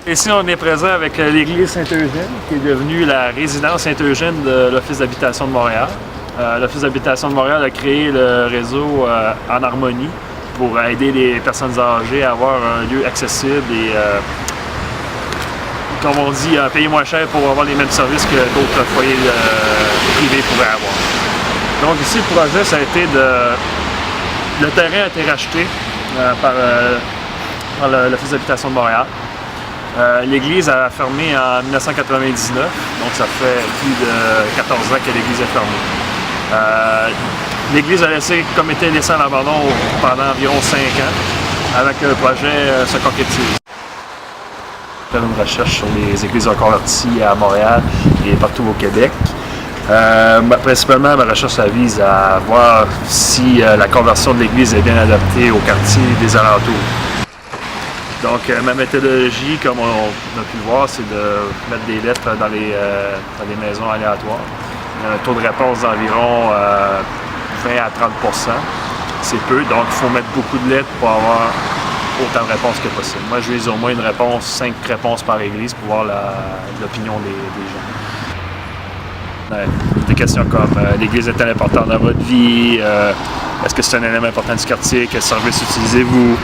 Ici, on est présent avec l'église Saint-Eugène, qui est devenue la résidence Saint-Eugène de l'Office d'habitation de Montréal. L'Office d'habitation de Montréal a créé le réseau En Harmonie pour aider les personnes âgées à avoir un lieu accessible et, comme on dit, payer moins cher pour avoir les mêmes services que d'autres foyers privés pourraient avoir. Donc ici, le projet, ça a été le terrain a été racheté par l'Office d'habitation de Montréal. L'église a fermé en 1999, donc ça fait plus de 14 ans que l'église est fermée. L'église a été laissée en abandon pendant environ 5 ans, avec le projet se concrétise. Faire une recherche sur les églises reconverties à Montréal et partout au Québec. Principalement, ma recherche vise à voir si la conversion de l'église est bien adaptée au quartier des alentours. Donc, ma méthodologie, comme on a pu le voir, c'est de mettre des lettres dans les maisons aléatoires. Un taux de réponse d'environ 20 à 30 %. C'est peu, donc il faut mettre beaucoup de lettres pour avoir autant de réponses que possible. Moi, je vise au moins 5 réponses par église pour voir l'opinion des gens. Des questions comme l'église est-elle importante dans votre vie? Est-ce que c'est un élément important du quartier? Quel service utilisez-vous?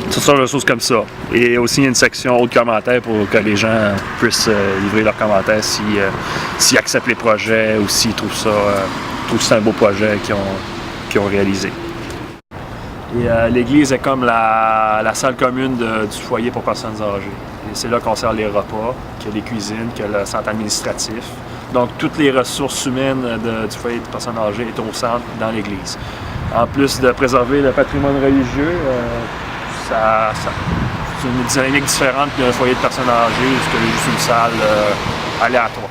Toutes sortes de choses comme ça. Et aussi une section autres commentaires pour que les gens puissent livrer leurs commentaires s'ils acceptent les projets ou s'ils trouvent ça un beau projet qu'ils ont réalisé. Et l'église est comme la salle commune du foyer pour personnes âgées. Et c'est là qu'on sert les repas, qu'il y a des cuisines, qu'il y a le centre administratif. Donc toutes les ressources humaines du foyer de personnes âgées est au centre dans l'église. En plus de préserver le patrimoine religieux, c'est une dynamique différente qu'un foyer de personnes âgées, parce que juste une salle aléatoire.